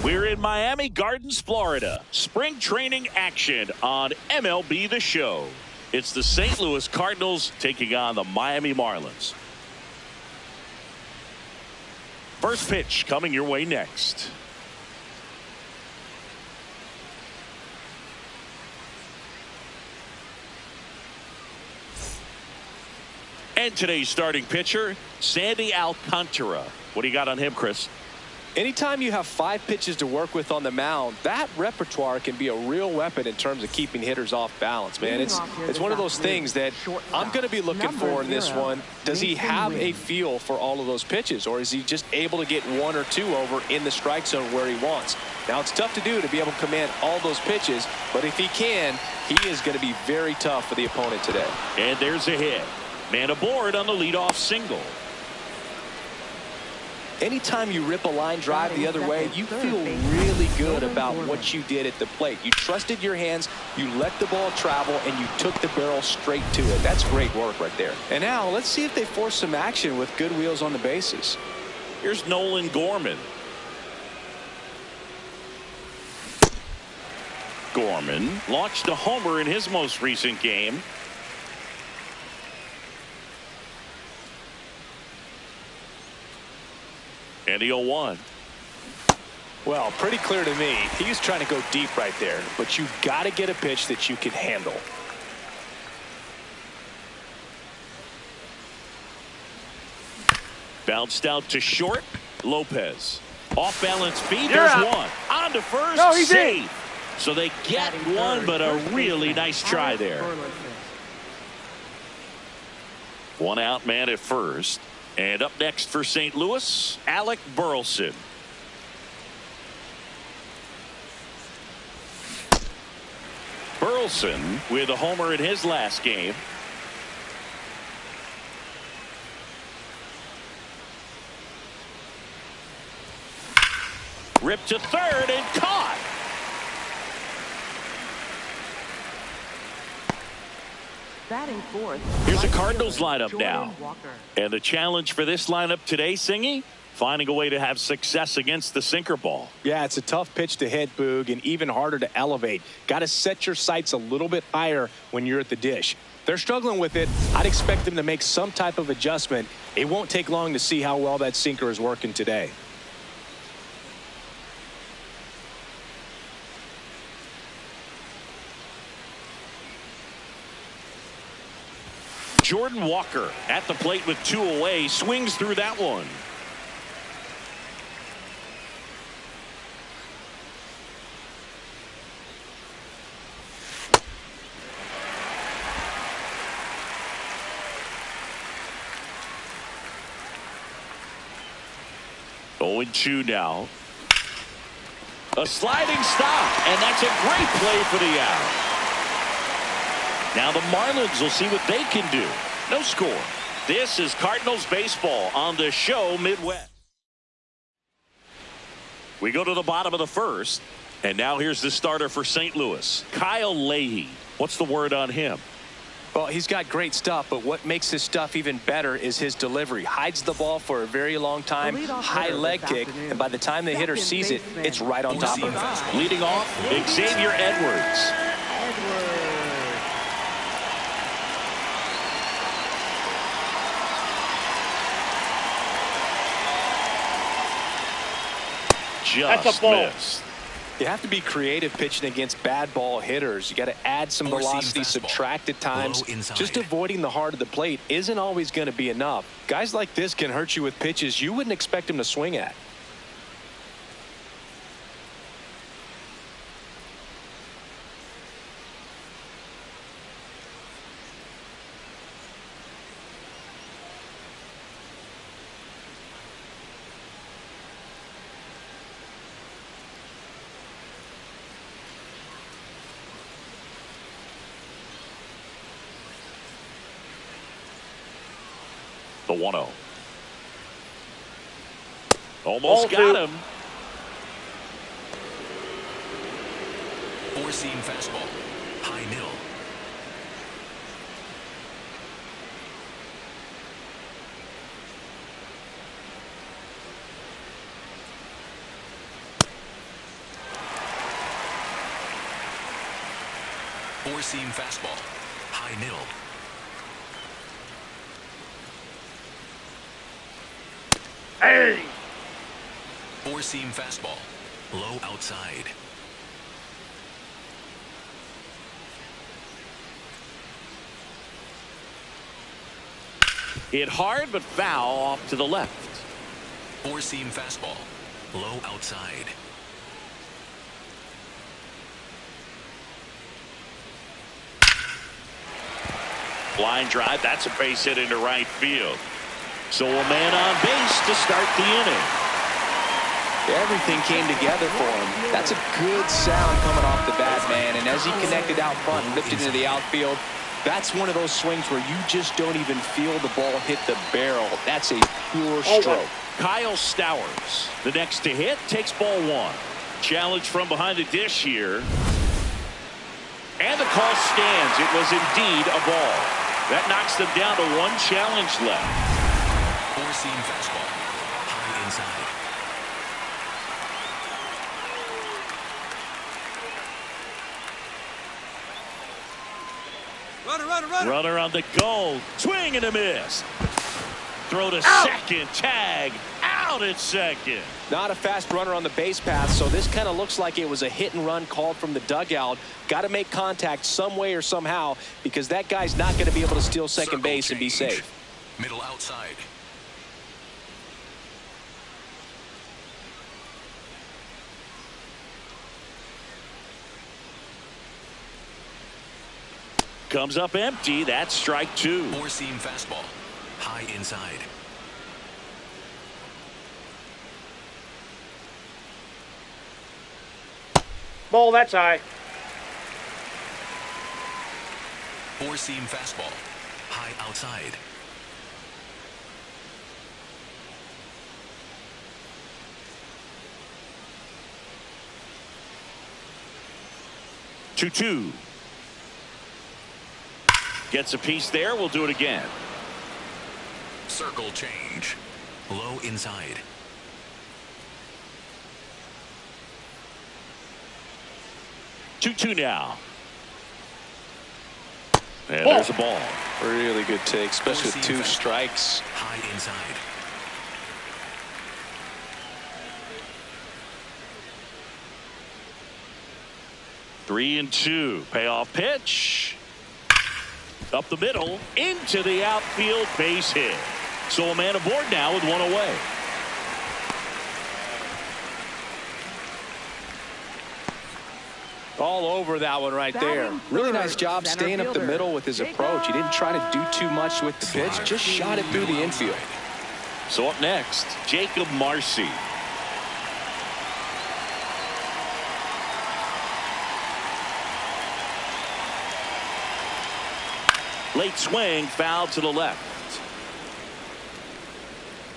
We're in Miami Gardens, Florida. Spring training action on MLB The Show. It's the St. Louis Cardinals taking on the Miami Marlins. First pitch coming your way next. And today's starting pitcher, Sandy Alcantara. What do you got on him, Chris? Anytime you have 5 pitches to work with on the mound, that repertoire can be a real weapon in terms of keeping hitters off balance, man. It's one of those things that I'm going to be looking for in this one. Does he have a feel for all of those pitches, or is he just able to get 1 or 2 over in the strike zone where he wants? Now, it's tough to do to be able to command all those pitches, but if he can, he is going to be very tough for the opponent today. And there's a hit. Man aboard on the leadoff single. Anytime you rip a line drive the other way, you feel really good about what you did at the plate. You trusted your hands, you let the ball travel, and you took the barrel straight to it. That's great work right there. And now let's see if they force some action with good wheels on the bases. Here's Nolan Gorman. Gorman launched a homer in his most recent game. And the 0-1. Well, pretty clear to me. He's trying to go deep right there, but you've got to get a pitch that you can handle. Bounced out to short. Lopez. Off balance feed. There's one. On to first. No, he's safe. in. So they get one, but a really nice try there. One out man at first. And up next for St. Louis, Alec Burleson. Burleson with a homer in his last game. Ripped to third and caught. Batting fourth. Here's a Cardinals lineup now. And the challenge for this lineup today, Singy, finding a way to have success against the sinker ball. Yeah, it's a tough pitch to hit, Boog, and even harder to elevate. Got to set your sights a little bit higher when you're at the dish. They're struggling with it. I'd expect them to make some type of adjustment. It won't take long to see how well that sinker is working today. Jordan Walker at the plate with 2 away, swings through that one. Oh, 0-2 now. A sliding stop, and that's a great play for the out. Now the Marlins will see what they can do. No score. This is Cardinals baseball on the Show Midwest. We go to the bottom of the first, and now here's the starter for St. Louis, Kyle Leahy. What's the word on him? Well, he's got great stuff, but what makes his stuff even better is his delivery. Hides the ball for a very long time, high leg kick, and by the time the hitter sees it, it's right on top of him. Leading off, Xavier Edwards. Just missed. You have to be creative pitching against bad ball hitters. You got to add some velocity, subtract at times. Just avoiding the heart of the plate isn't always going to be enough. Guys like this can hurt you with pitches you wouldn't expect them to swing at. The 1-0. Almost got him. Four-seam fastball. High middle. Four-seam fastball. High middle. Hey! Four-seam fastball. Low outside. Hit hard but foul off to the left. Four-seam fastball. Low outside. Line drive. That's a base hit into right field. So a man on base to start the inning. Everything came together for him. That's a good sound coming off the bat, man. And as he connected out front, lifted into the outfield, that's one of those swings where you just don't even feel the ball hit the barrel. That's a pure stroke. Kyle Stowers, the next to hit, takes ball one. Challenge from behind the dish here. And the call stands. It was indeed a ball. That knocks them down to one challenge left. Four-seam fastball. High inside. Runner on the goal. Swing and a miss. Throw to second. Tag. Out at second. Not a fast runner on the base path, so this kind of looks like it was a hit and run called from the dugout. Got to make contact some way or somehow, because that guy's not going to be able to steal second base and be safe. Middle outside. Comes up empty. That's strike two. Four-seam fastball. High inside. Ball, that's high. Four-seam fastball. High outside. Two. Gets a piece there. We'll do it again. Circle change. Low inside. 2-2 now. And there's a ball. Really good take, especially with two strikes. High inside. Three and two. Payoff pitch. Up the middle. Into the outfield. Base hit. So a man aboard now with one away. All over that one right there. Really nice job staying up the middle with his approach. He didn't try to do too much with the pitch, just shot it through the infield. So up next, Jacob Marcy. Late swing, foul to the left.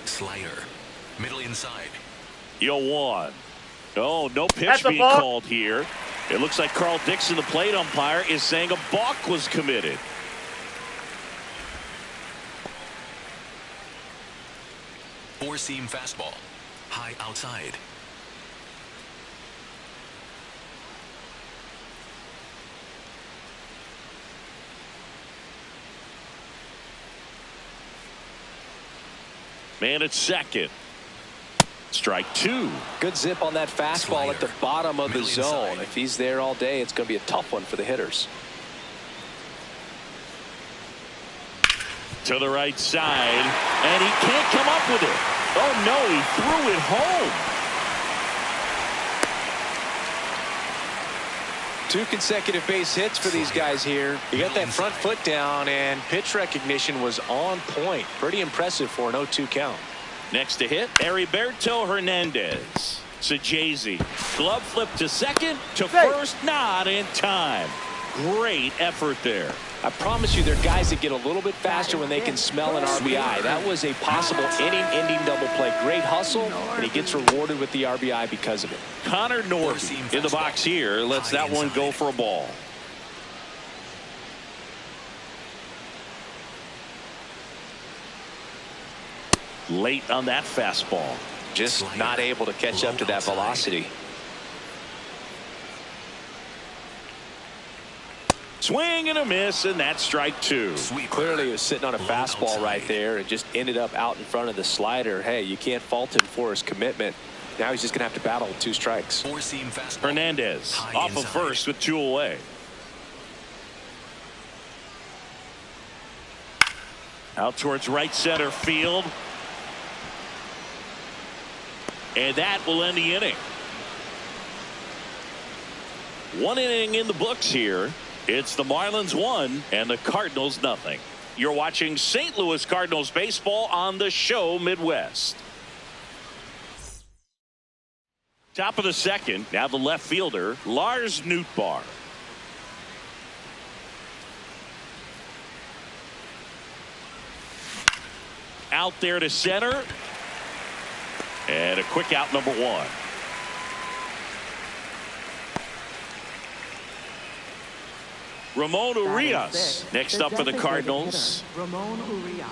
Slider. Middle inside. 0-1. Oh, no pitch being called here. It looks like Carl Dixon, the plate umpire, is saying a balk was committed. Four-seam fastball. High outside. Man at second. Strike two. Good zip on that fastball at the bottom of the zone. If he's there all day, it's going to be a tough one for the hitters. To the right side, and he can't come up with it. Oh no, he threw it home. Two consecutive base hits for these guys here. He got that front foot down, and pitch recognition was on point. Pretty impressive for an 0-2 count. Next to hit, Heriberto Hernandez. Sajazi. Glove flip to second, to first, not in time. Great effort there. I promise you, there are guys that get a little bit faster when they can smell an RBI. That was a possible inning-ending double play. Great hustle, and he gets rewarded with the RBI because of it. Connor Norton in the box here lets that one go for a ball. Late on that fastball. Just not able to catch up to that velocity. Swing and a miss, and that's strike two. Sweeper. Clearly he was sitting on a Low fastball outside. right there and just ended up out in front of the slider. Hey, you can't fault him for his commitment. Now he's just going to have to battle with 2 strikes. Four-seam fastball. Hernandez High off of inside. first with 2 away. Out towards right center field. And that will end the inning. 1 inning in the books here. It's the Marlins 1 and the Cardinals nothing. You're watching St. Louis Cardinals baseball on the show Midwest. Top of the second. Now the left fielder, Lars Nootbaar. Out there to center. And a quick out, number 1. Ramon Urias next up for the Cardinals. Ramon Urias.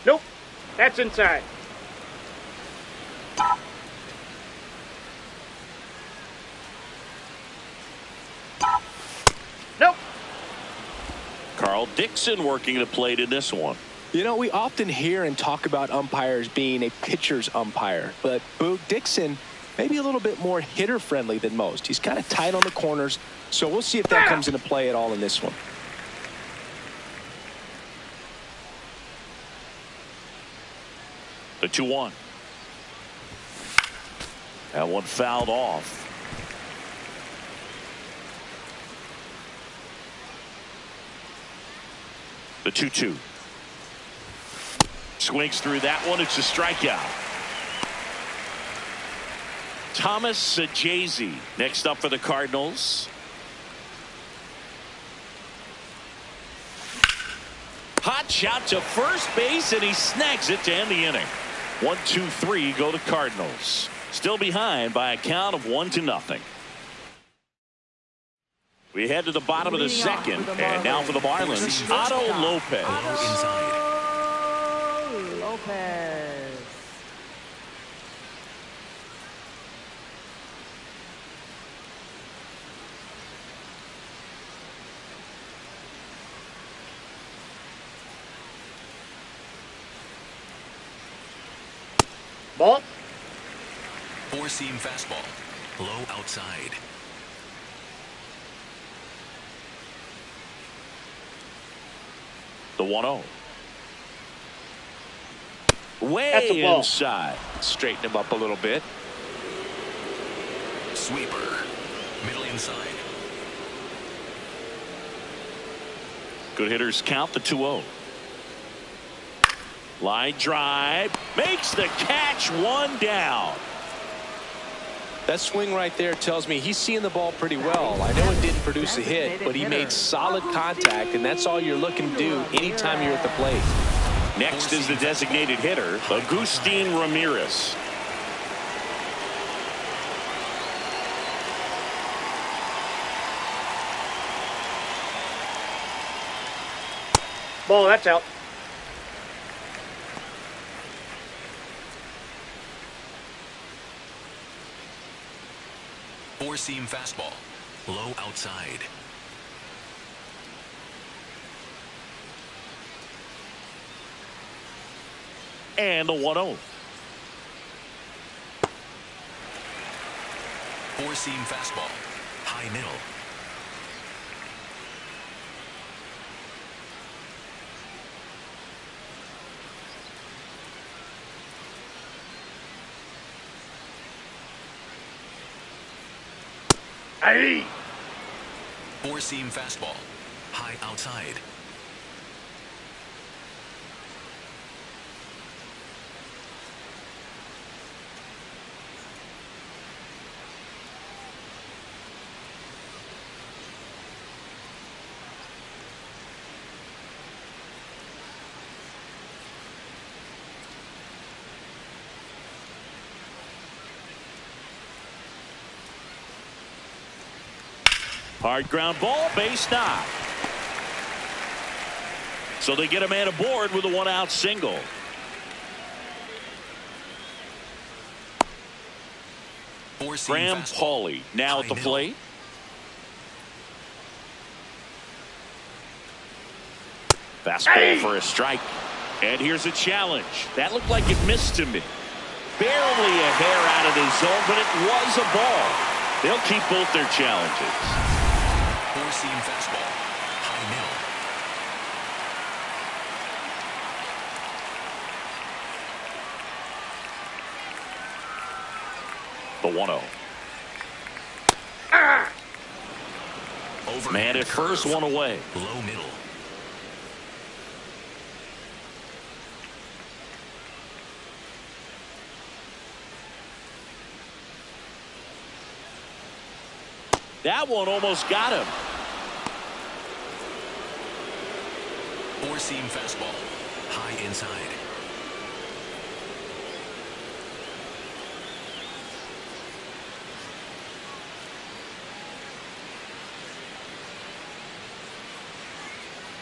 Nope. That's inside. Nope. Carl Dixon working the plate in this one. You know, we often hear and talk about umpires being a pitcher's umpire, but Boog Dixon maybe a little bit more hitter friendly than most. He's kind of tight on the corners, so we'll see if that comes into play at all in this one. The 2-1. That one fouled off. The 2-2. Swings through that one. It's a strikeout. Thomas Sajazi next up for the Cardinals. Hot shot to first base, and he snags it to end the inning. 1-2-3 go to Cardinals. Still behind by a count of 1-0. We head to the bottom of the second, and now for the Marlins, Otto Lopez. Inside. Lopez. Ball. Four-seam fastball. Low outside. The 1-0. That's Way a ball. inside. Straighten him up a little bit. Sweeper. Middle inside. Good hitters count, the 2-0. Line drive. Makes the catch, 1 down. That swing right there tells me he's seeing the ball pretty well. I know it didn't produce a hit, but he made solid contact, and that's all you're looking to do anytime you're at the plate. Next is the designated hitter, Agustin Ramirez. Ball. That's out. Four-seam fastball. Low outside. And the 1-0. Four-seam fastball. High middle. Aye. Four-seam fastball. High outside. Hard ground ball, base knock. So they get a man aboard with a 1-out single. Four-seam Graham fastball. Pauley now High at the middle. plate. Fastball for a strike. And here's a challenge. That looked like it missed to me. Barely a hair out of the zone, but it was a ball. They'll keep both their challenges. Four-seam fastball. High middle. The 1-0. Overhand Man at first, curve. one away. Low middle. That one almost got him. Four-seam fastball. High inside.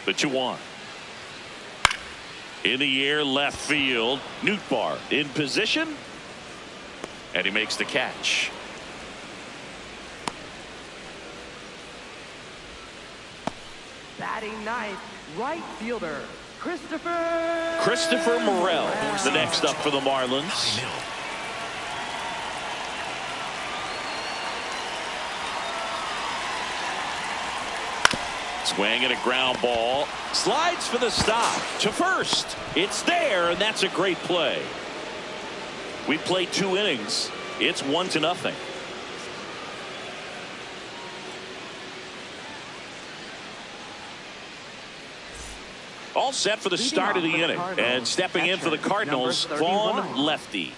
The 2-1. In the air, left field. Nootbaar in position. And he makes the catch. Batting ninth, right fielder, Christopher Morel, the next up for the High Marlins. middle. Swing and a ground ball. Slides for the stop to first. It's there, and that's a great play. We played 2 innings. It's 1-0. All set for the start of the inning. And stepping in for the Cardinals, Vaughn Lefty.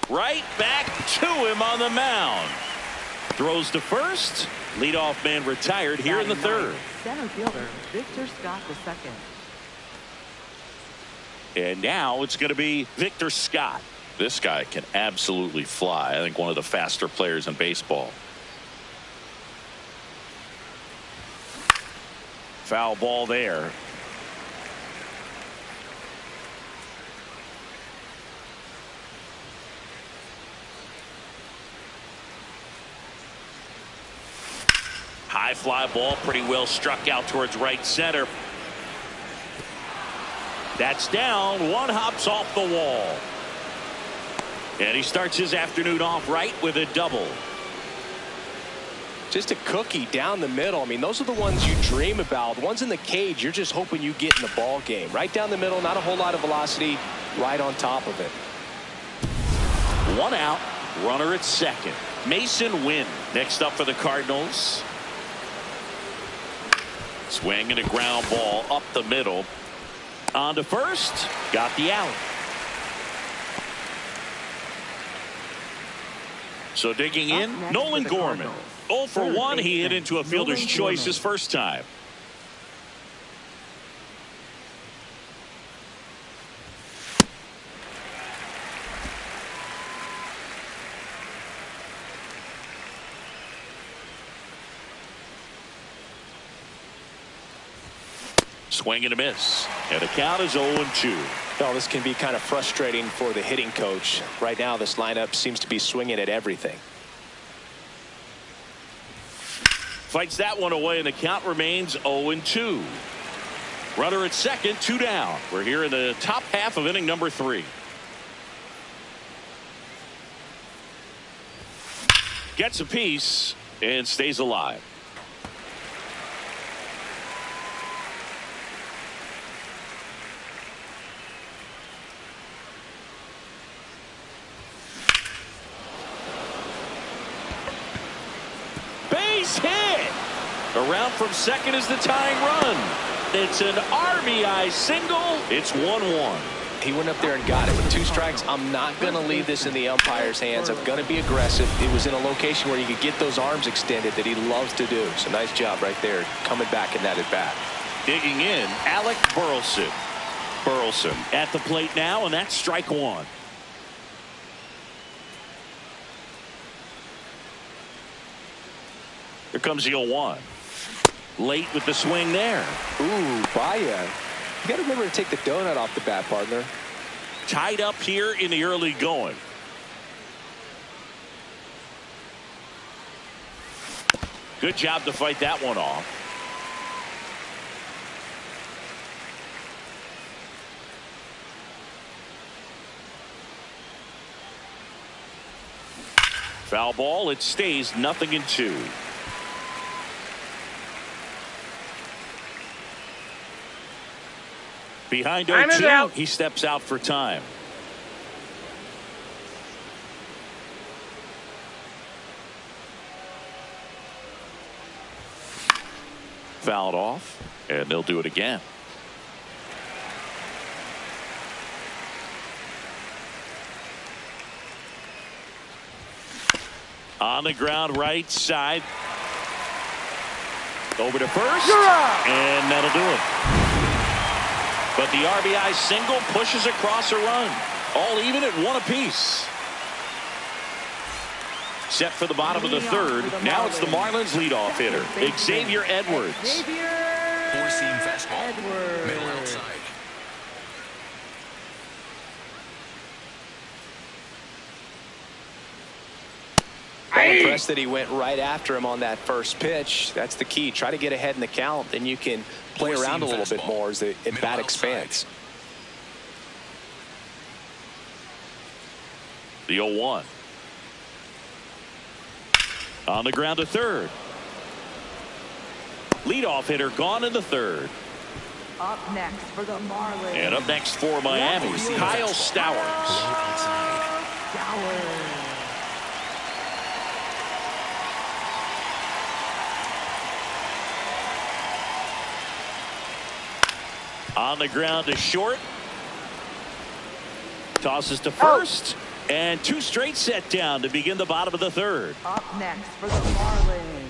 Right back to him on the mound. Throws to first. Leadoff man retired here in the third. Center fielder, Victor Scott II. And now it's going to be Victor Scott. This guy can absolutely fly. I think one of the faster players in baseball. Foul ball there. High fly ball, pretty well struck out towards right center. That's down. One hops off the wall. And he starts his afternoon off right with a double. Just a cookie down the middle. I mean, those are the ones you dream about. The ones in the cage, you're just hoping you get in the ball game. Right down the middle, not a whole lot of velocity, right on top of it. 1 out, runner at second. Mason Wynn next up for the Cardinals. Swing and a ground ball up the middle. On to first. Got the out. So digging in, Up next Nolan for the Gorman. Cardinals. 0 for Third 1. He hit baseman, into a fielder's Nolan choice Gorman. his first time. Swing and a miss. And the count is 0-2. Oh, this can be kind of frustrating for the hitting coach. Right now, this lineup seems to be swinging at everything. Fights that one away, and the count remains 0-2. Runner at second, 2 down. We're here in the top half of inning number 3. Gets a piece and stays alive. Base hit. Around from second is the tying run. It's an RBI single. It's 1-1. He went up there and got it with 2 strikes. I'm not going to leave this in the umpire's hands. I'm going to be aggressive. It was in a location where you could get those arms extended that he loves to do. So nice job right there coming back in that at bat. Digging in, Alec Burleson. Burleson at the plate now, and that's strike 1. comes the 0-1. Late with the swing there. Ooh, Baez. You got to remember to take the donut off the bat, partner. Tied up here in the early going. Good job to fight that one off. Foul ball. It stays 0-2. Behind 0-2, he steps out for time. Fouled off, and they'll do it again. On the ground, right side. Over to first, and that'll do it. But the RBI single pushes across a run. All even at 1 apiece. Set for the bottom of the third. Now it's the Marlins leadoff hitter, Xavier Edwards. Four-seam fastball. Middle outside. I'm impressed that he went right after him on that first pitch. That's the key. Try to get ahead in the count, then you can play around a little bit more as the at-bat expands. The 0-1. On the ground to third. Leadoff hitter gone in the third. Up next for the Marlins. And up next for Miami, Kyle Stowers. Stowers. On the ground to short. Tosses to first. And 2 straight set down to begin the bottom of the third. Up next for the Marlins,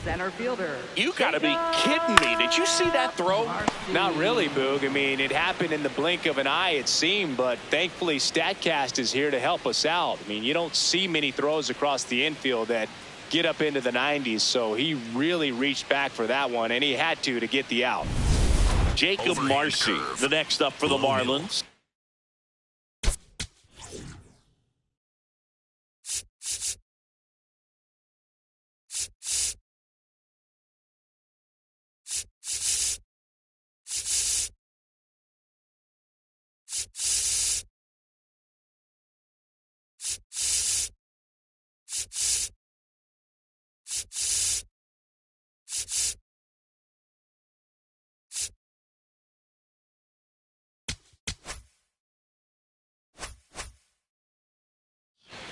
center fielder. You got to be kidding me. Did you see that throw? Not really, Boog. I mean, it happened in the blink of an eye, it seemed, but thankfully StatCast is here to help us out. I mean, you don't see many throws across the infield that get up into the 90s, so he really reached back for that one, and he had to get the out. Jacob Marcy, the next up for the Marlins.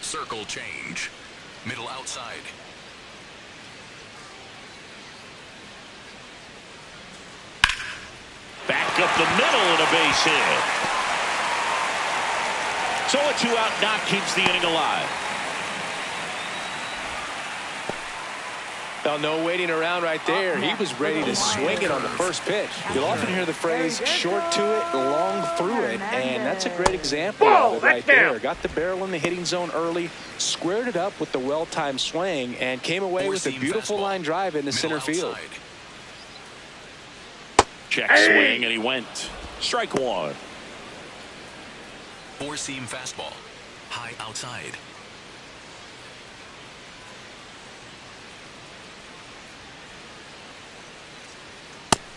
Circle change. Middle outside. Back up the middle and a base hit. So a 2-out knock keeps the inning alive. Well, no waiting around right there. He was ready to swing it on the first pitch. You'll often hear the phrase short to it, long through it, and that's a great example of it right there. Got the barrel in the hitting zone early, squared it up with the well-timed swing, and came away with a beautiful line drive into center field. Check swing, and he went. Strike one. Four-seam fastball. High outside.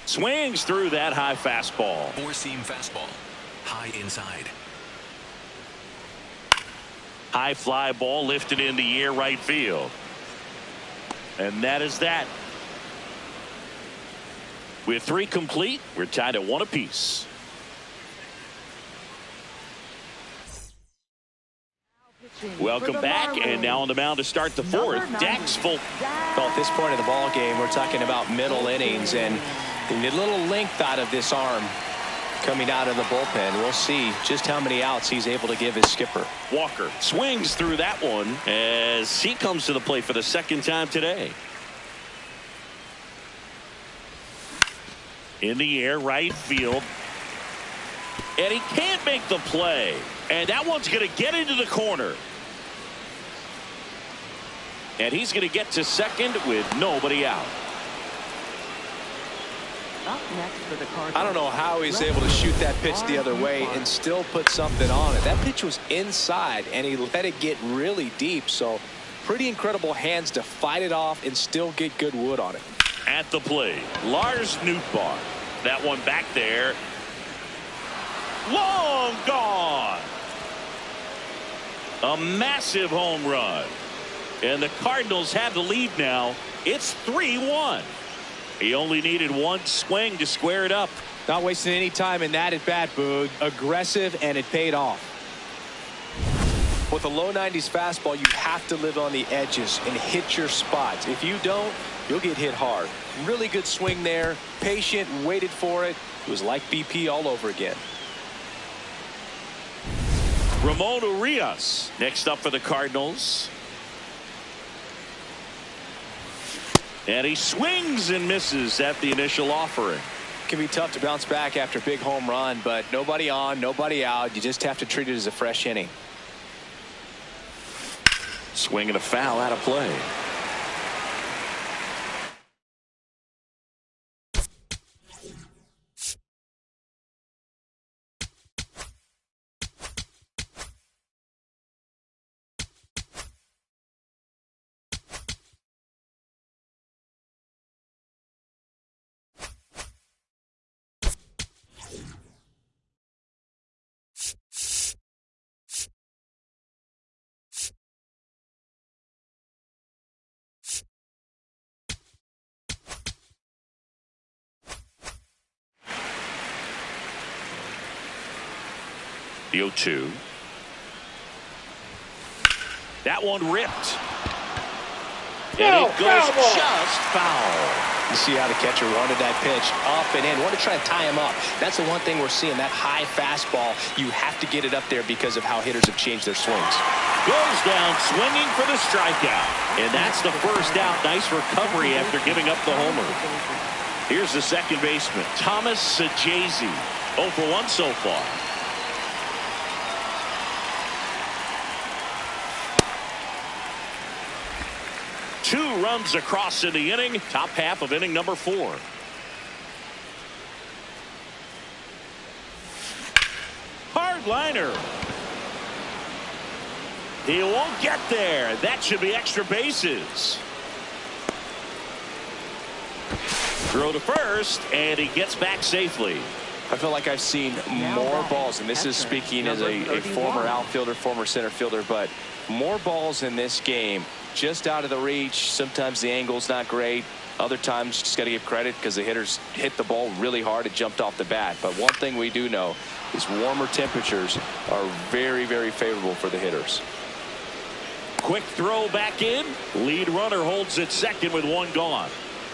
Swings through that high fastball. Four-seam fastball. High inside. High fly ball lifted in the air right field. And that is that. With 3 complete, we're tied at 1 apiece. Welcome back, and now on the mound to start the 4th, Dax Fulton. Well, at this point in the ball game, we're talking about middle innings, and a little length out of this arm coming out of the bullpen. We'll see just how many outs he's able to give his skipper. Walker swings through that one as he comes to the plate for the 2nd time today. In the air, right field. And he can't make the play. And that one's going to get into the corner. And he's going to get to second with nobody out. Up next for the Cardinals. I don't know how he's able to shoot that pitch the other way and still put something on it. That pitch was inside, and he let it get really deep. So pretty incredible hands to fight it off and still get good wood on it. At the plate, Lars Nootbaar. That one back there. Long gone. A massive home run. And the Cardinals have the lead now. It's 3-1. He only needed one swing to square it up. Not wasting any time in that at bat, Boog. Aggressive, and it paid off. With a low 90s fastball, you have to live on the edges and hit your spots. If you don't, you'll get hit hard. Really good swing there. Patient, waited for it. It was like BP all over again. Ramon Urias next up for the Cardinals. And he swings and misses at the initial offering. Can be tough to bounce back after a big home run, but nobody on, nobody out. You just have to treat it as a fresh inning. Swing and a foul out of play. The 0-2. That one ripped. And it goes just foul. You see how the catcher wanted that pitch up and in. Wanted to try to tie him up. That's the one thing we're seeing. That high fastball, you have to get it up there because of how hitters have changed their swings. Goes down swinging for the strikeout. And that's the first out. Nice recovery after giving up the homer. Here's the second baseman, Thomas Saggese. 0 for 1 so far. Two runs across in the inning. Top half of inning number 4. Hard liner. He won't get there. That should be extra bases. Throw to first, and he gets back safely. I feel like I've seen more balls, and this is speaking as a former outfielder, former center fielder, but more balls in this game just out of the reach. Sometimes the angle's not great. Other times, just got to give credit because the hitters hit the ball really hard. It jumped off the bat. But one thing we do know is warmer temperatures are very, very favorable for the hitters. Quick throw back in. Lead runner holds it second with one gone.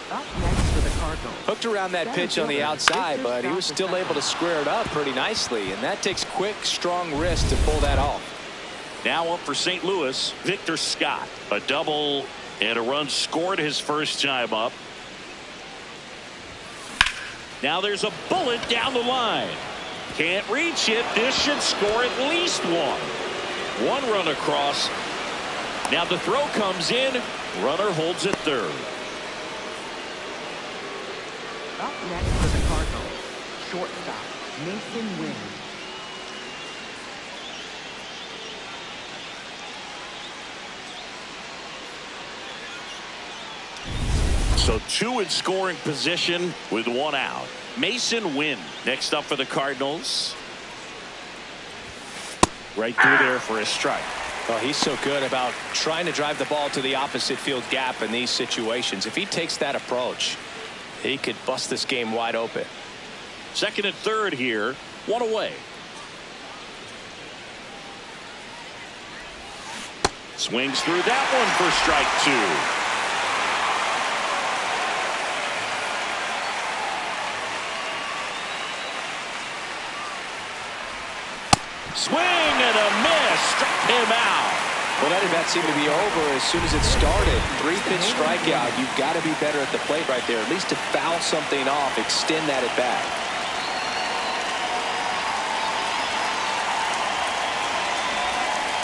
Up next for the Cardinals. Hooked around that pitch on the outside, but he was still able to square it up pretty nicely. And that takes quick, strong wrist to pull that off. Now up for St. Louis, Victor Scott. A double and a run scored his first time up. Now there's a bullet down the line. Can't reach it. This should score at least one. One run across. Now the throw comes in. Runner holds it third. Up next for the Cardinals, shortstop Masyn Winn. So two in scoring position with one out. Masyn Winn next up for the Cardinals. Right through there for a strike. Well, he's so good about trying to drive the ball to the opposite field gap in these situations. If he takes that approach, he could bust this game wide open. Second and third here, one away. Swings through that one for strike 2. Swing and a miss. Struck him out. Well, that at-bat seemed to be over as soon as it started. 3-pitch strikeout. You've got to be better at the plate right there. At least to foul something off, extend that at-bat.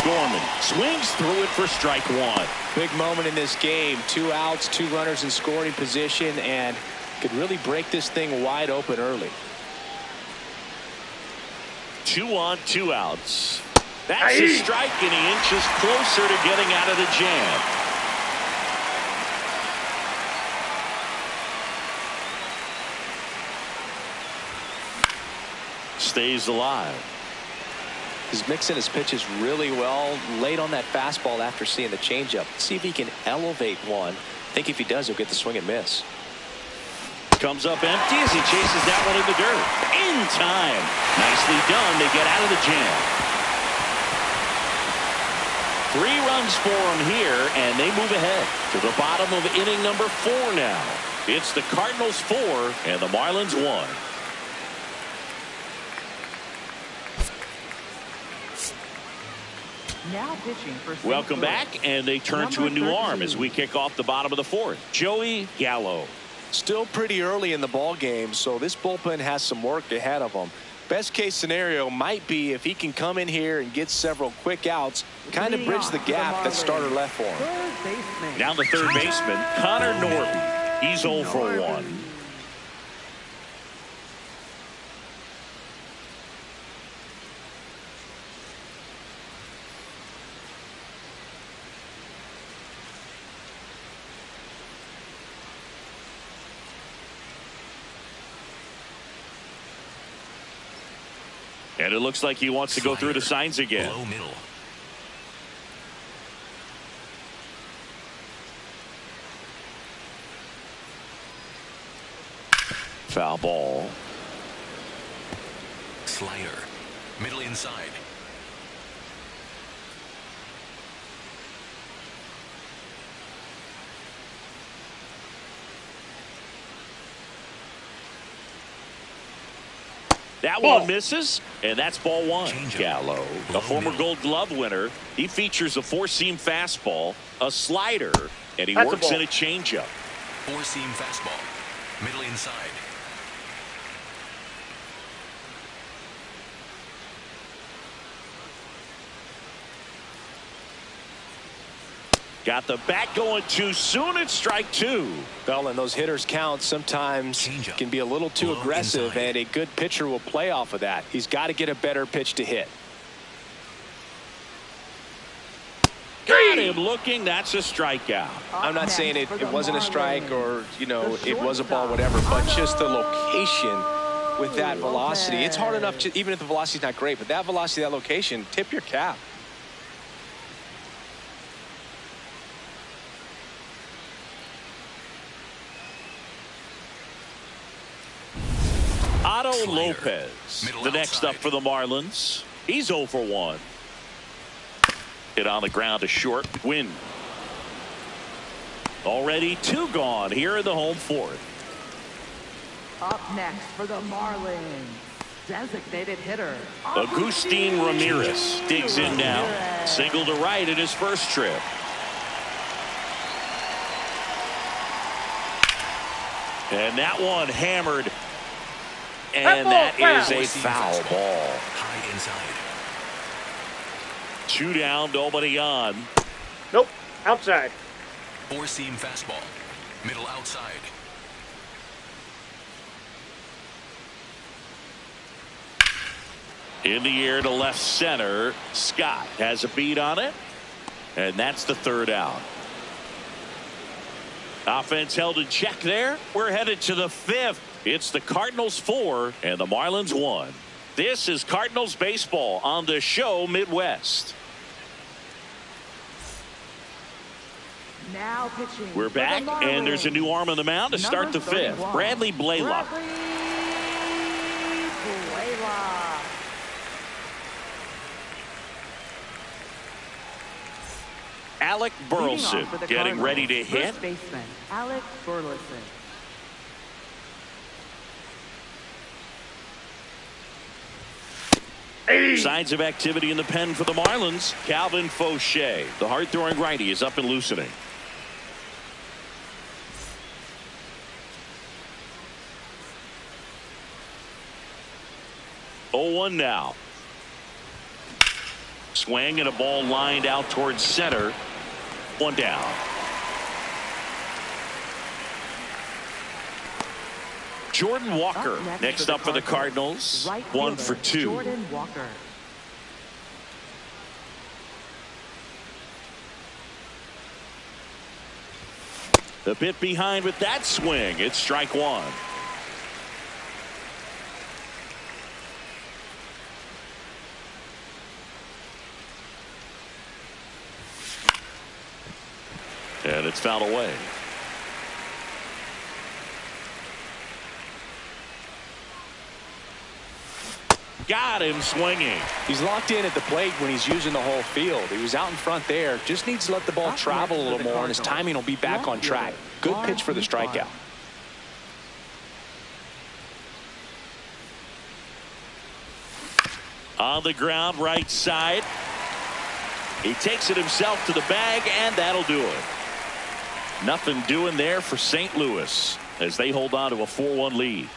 Going Norman swings through it for strike one. Big moment in this game. 2 outs, 2 runners in scoring position, and could really break this thing wide open early. 2 on, 2 outs. That's a strike, and he inches closer to getting out of the jam. Stays alive. He's mixing his pitches really well. Late on that fastball after seeing the changeup. See if he can elevate one. I think if he does, he'll get the swing and miss. Comes up empty as he chases that one in the dirt. In time. Nicely done to get out of the jam. 3 runs for him here, and they move ahead to the bottom of inning number 4 now. It's the Cardinals 4 and the Marlins 1. Now pitching for St. Welcome Louis. back, and they turn to a new arm as we kick off the bottom of the 4th. Joey Gallo. Still pretty early in the ball game, so this bullpen has some work ahead of them. Best case scenario might be if he can come in here and get several quick outs, kind of bridge the gap that starter left for him. Third baseman. Down the third baseman, Connor Norby. He's 0 for 1. And it looks like he wants to go through the signs again. Low middle. Foul ball. Slider. Middle inside. That one misses, and that's ball 1. Changeup. Gallo, a former middle. Gold Glove winner. He features a 4-seam fastball, a slider, and he That's a works ball. in a changeup. 4-seam fastball. Middle inside. Got the bat going too soon. It's strike 2. Well, and those hitters count sometimes Changeup. can be a little too Low aggressive, inside. and a good pitcher will play off of that. He's got to get a better pitch to hit. Got him looking. That's a strikeout. I'm not saying it wasn't a strike or, The it was a ball, shortstop, whatever, but Otto just the location with that velocity. It's hard enough, Lopez. even if the velocity's not great, but that velocity, that location, tip your cap. Otto Slider. Lopez, Middle the next outside. up for the Marlins. He's 0 for 1. Hit on the ground to short. Win. Already 2 gone here in the home 4th. Up next for the Marlins, designated hitter Agustin Ramirez digs in now. Single to right in his first trip. And that one hammered. And that is a foul ball. High inside. 2 down, nobody on. Nope. Outside. 4-seam fastball. Middle outside. In the air to left center. Scott has a beat on it. And that's the 3rd out. Offense held in check there. We're headed to the 5th. It's the Cardinals 4 and the Marlins 1. This is Cardinals baseball on the show Midwest. Now pitching. We're for the back, and there's a new arm on the mound to start the 5th. Number 31, Bradley Blaylock. Bradley Blaylock. Alec Leading Burleson off for the getting Cardinals, ready to hit. First baseman Alec Burleson. Signs of activity in the pen for the Marlins. Calvin Fauché, the hard-throwing righty, is up and loosening. Oh, 1 now. Swing and a ball lined out towards center. One down. Jordan Walker next up for the Cardinals. Right 1 fielder, for 2. Jordan Walker. The bit behind with that swing. It's strike 1. And it's fouled away. Got him swinging. He's locked in at the plate when he's using the whole field. He was out in front there. Just needs to let the ball Up travel a next little for the more, and his Cardinals, timing will be back left on track. Good fielder, pitch for the Garrett strikeout. On the ground, right side. He takes it himself to the bag, and that'll do it. Nothing doing there for St. Louis as they hold on to a 4-1 lead.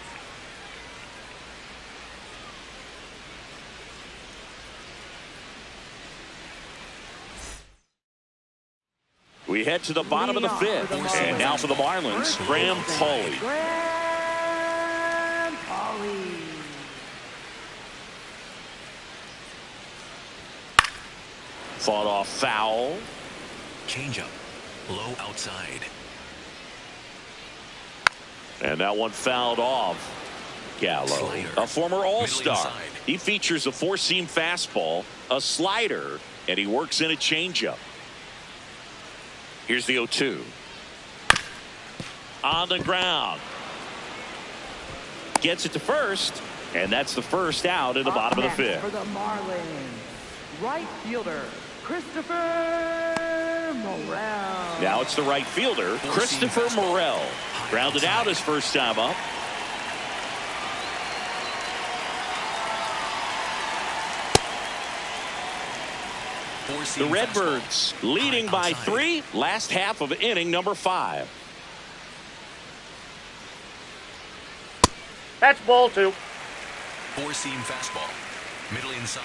We head to the bottom of the fifth. And now for the Marlins, Graham Pauley. Graham Pauley. Fought off foul. Changeup. Low outside. And that one fouled off. Gallo, Slider. a former All-Star. Middle inside. He features a four-seam fastball, a slider, and he works in a changeup. Here's the 0-2. On the ground. Gets it to first, and that's the first out in the bottom of the fifth. For the Marlins, right fielder, Christopher Morel. Now it's the right fielder, Christopher Morel. Grounded out his first time up. The Redbirds leading by 3, last half of inning number 5. That's ball 2. Four-seam fastball. Middle inside.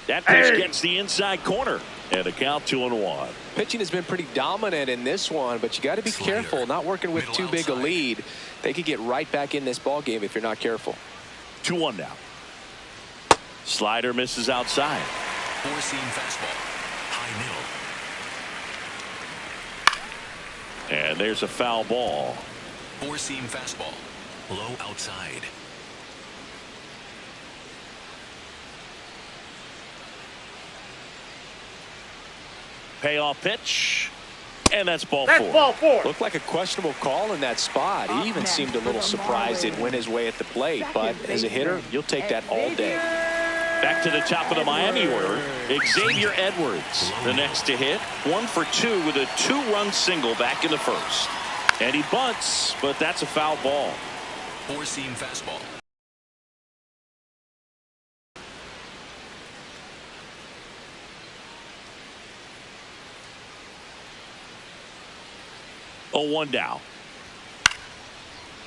That pitch gets the inside corner. And a count 2-1. Pitching has been pretty dominant in this one, but you got to be careful. Not working with too big a lead. They could get right back in this ball game if you're not careful. 2-1 now. Slider misses outside. Four-seam fastball. High middle. And there's a foul ball. Four-seam fastball. Low outside. Payoff pitch. And that's ball That's 4. ball 4. Looked like a questionable call in that spot. He even seemed a little surprised it went his way at the plate. But as a hitter, you'll take that all day. Back to the top of the Miami order. Xavier Edwards, the next to hit. 1 for 2 with a 2-run single back in the first. And he bunts, but that's a foul ball. Four-seam fastball. Oh, 1 down.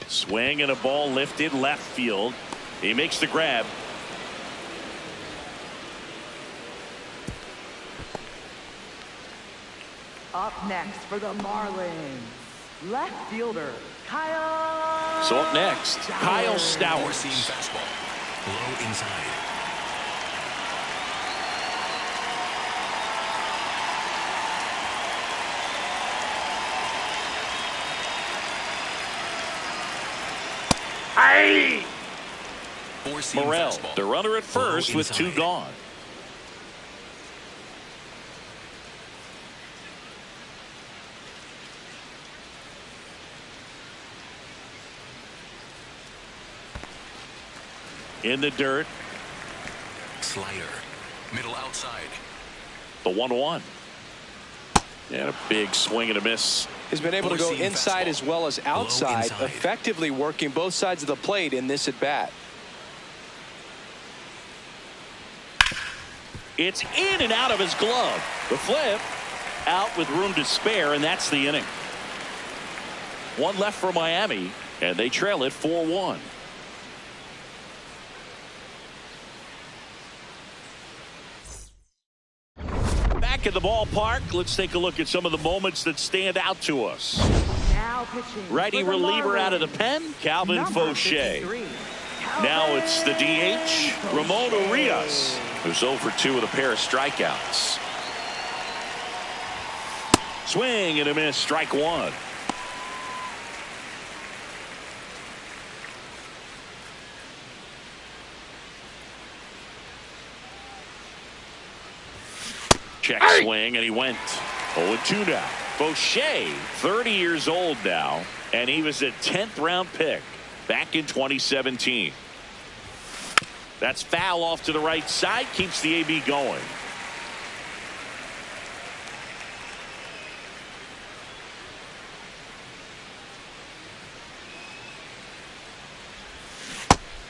Swing and a ball lifted left field. He makes the grab. Up next for the Marlins, left fielder, Kyle. So up next, Kyle Four-seam Stowers. fastball. Low inside. Hey! Four-seam Morel, fastball. the runner at first Low with 2 inside. gone. In the dirt, Slider. Middle outside. the 1-1. And a big swing and a miss. He's been able to go Four-seam inside fastball. as well as outside, inside. effectively working both sides of the plate in this at bat. It's in and out of his glove. The flip out with room to spare, and that's the inning. 1 left for Miami, And they trail it 4-1. Back at the ballpark, let's take a look at some of the moments that stand out to us. Now pitching. Righty reliever out of the pen, Calvin Fauché. Now it's the DH, Ramon Urias, who's 0 for 2 with a pair of strikeouts. Swing and a miss, strike one. Check swing, and he went 0-2 now. Fauché, 30 years old now, and he was a 10th round pick back in 2017. That's foul off to the right side, keeps the AB going.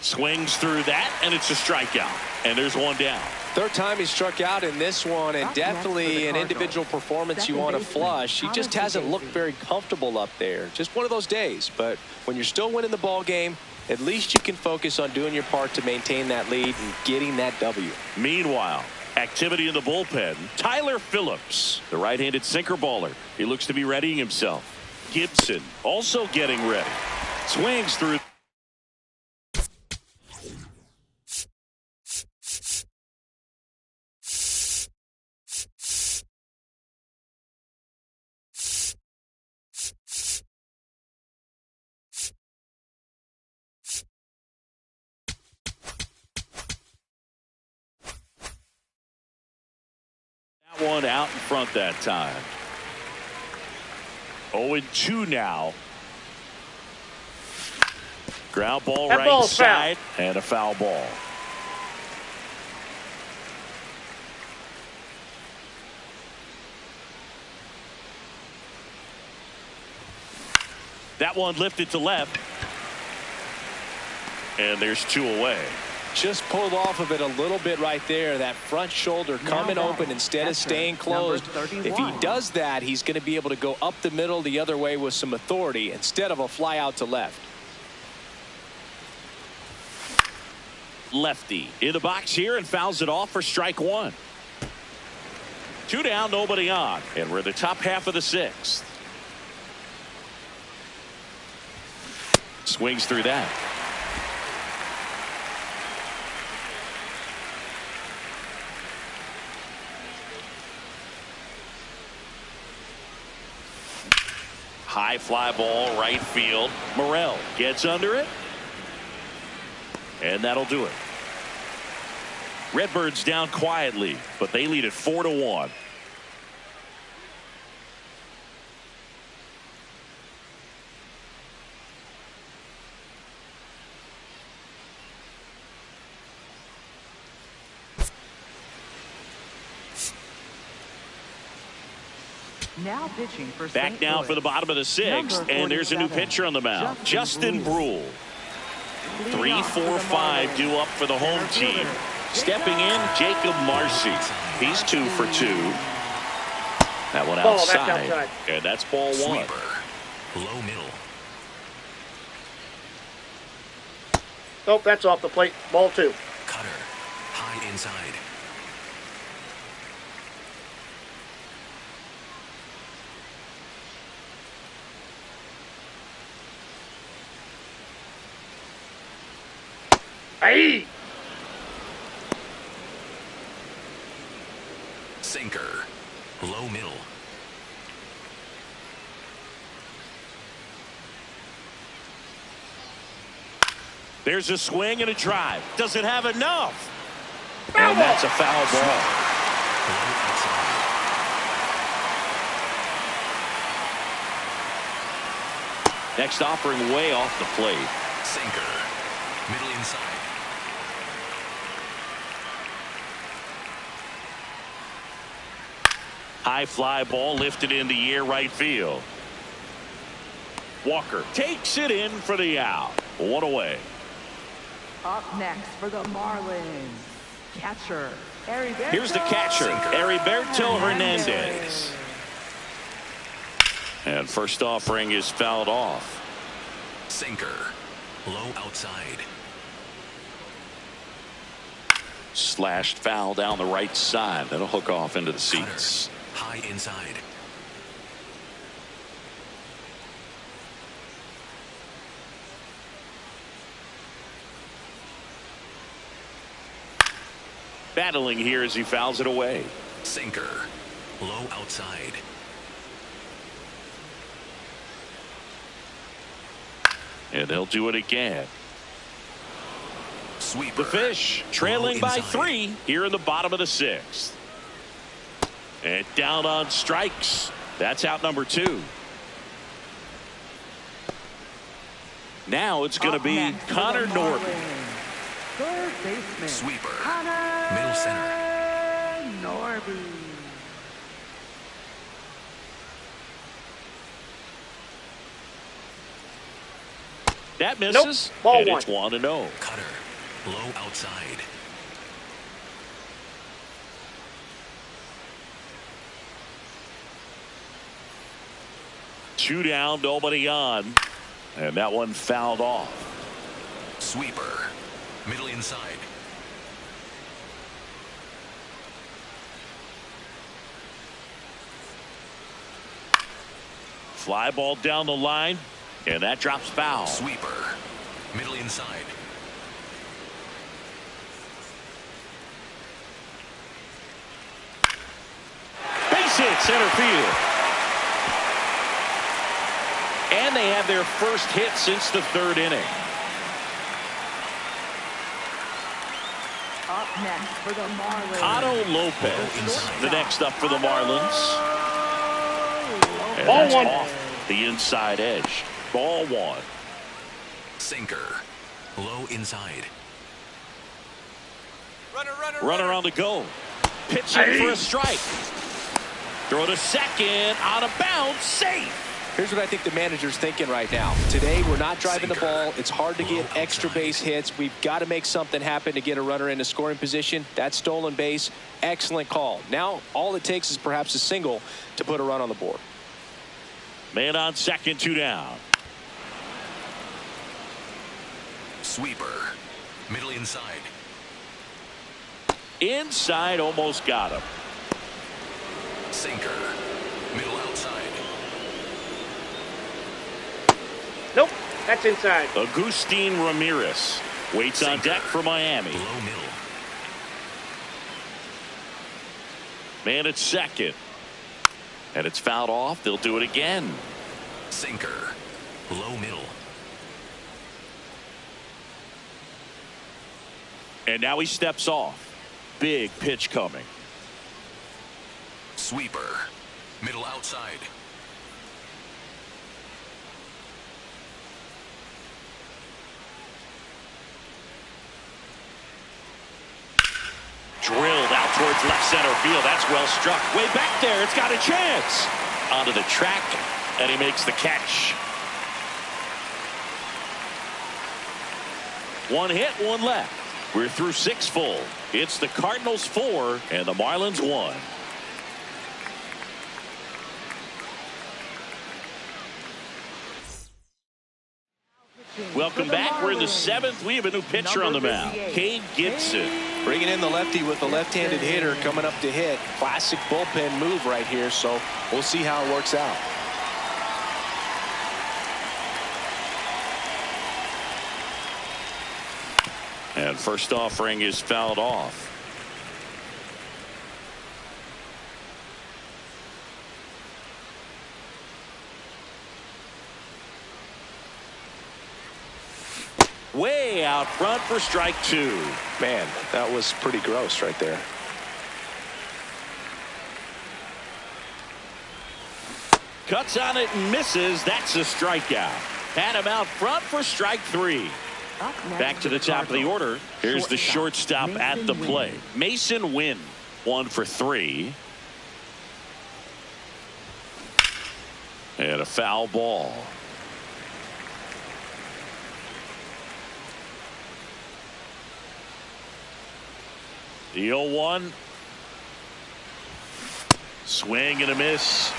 Swings through that, and it's a strikeout. And there's one down. Third time he struck out in this one, and definitely an individual performance you want to flush. He just hasn't looked very comfortable up there. Just one of those days. But when you're still winning the ball game, at least you can focus on doing your part to maintain that lead and getting that W. Meanwhile, activity in the bullpen. Tyler Phillips, the right-handed sinker baller. He looks to be readying himself. Gibson also getting ready. Swings through. One out in front that time. 0-2 now. Ground ball That right ball's side and a foul ball. That one lifted to left. And there's 2 away. Just pulled off of it a little bit right there. That front shoulder coming open instead of staying closed. If he does that, he's going to be able to go up the middle the other way with some authority instead of a fly out to left. Lefty in the box here and fouls it off for strike one. 2 down, nobody on. And we're in the top half of the 6th. Swings through that. High fly ball right field. Morel gets under it. And that'll do it. Redbirds down quietly, but they lead it 4-1. Now pitching for Back St. now Louis. for the bottom of the 6th, and there's a new pitcher on the mound. Justin Brule. 3, 4, 5 due up for the home team. Stepping in, Jacob Marcy. He's 2 for 2. That one outside. That's outside. And that's ball 1. Sweeper. Low middle. Oh, that's off the plate. Ball 2. Cutter. High inside. Hey! Sinker. Low middle. There's a swing and a drive. Does it have enough? And that's a foul ball. Low outside. Next offering way off the plate. Sinker. Middle inside. High fly ball lifted in the air right field. Walker takes it in for the out. 1 away. Up next for the Marlins, catcher Heriberto. Here's the catcher, Heriberto Hernandez. And first offering is fouled off. Sinker. Low outside. Slashed foul down the right side. That'll hook off into the seats. Cutter. High inside. Battling here as he fouls it away. Sinker. Low outside. And they'll do it again. Sweeper. The Fish trailing Low by inside. 3 here in the bottom of the 6th. And down on strikes. That's out number 2. Now it's going to Up be next for Connor the Norby. Marlins, third baseman. Sweeper. Connor Middle center. Norby. That misses. Nope. Ball and one. it's 1-0. Cutter. Low outside. Two down, nobody on. And that one fouled off. Sweeper. Middle inside. Fly ball down the line. And that drops foul. Sweeper. Middle inside. Base hit center field. And they have their first hit since the 3rd inning. Up next for the Marlins. Otto Lopez, the next up for the Marlins. And Ball that's one. off the inside edge. Ball 1. Sinker. Low inside. Runner on the go. Pitching for a strike. Throw to second. Out of bounds. Safe. Here's what I think the manager's thinking right now. Today, we're not driving the Sinker. ball. It's hard to get Low extra outside. base hits. We've got to make something happen to get a runner in a scoring position. That stolen base, excellent call. Now, all it takes is perhaps a single to put a run on the board. Man on second, 2 down. Sweeper. Middle inside. Inside, almost got him. Sinker. Middle outside. Nope. That's inside. Agustin Ramirez waits on Sinker. deck for Miami. Low middle. Man at second. And it's fouled off. They'll do it again. Sinker. Low middle. And now he steps off. Big pitch coming. Sweeper. Middle outside. Drilled out towards left center field. That's well struck. Way back there. It's got a chance. Onto the track. And he makes the catch. One hit, one left. We're through 6 full. It's the Cardinals 4 and the Marlins 1. Welcome back. We're in the 7th. We have a new pitcher on the mound. Cade Gibson. Bringing in the lefty with the left-handed hitter coming up to hit. Classic bullpen move right here, so we'll see how it works out. And first offering is fouled off. Way out front for strike 2. Man, that was pretty gross right there. Cuts on it and misses. That's a strikeout. Had him out front for strike 3. Back to the top of the order. Here's the shortstop at the plate. Mason Wynn, 1 for 3. And a foul ball. The 0-1. Swing and a miss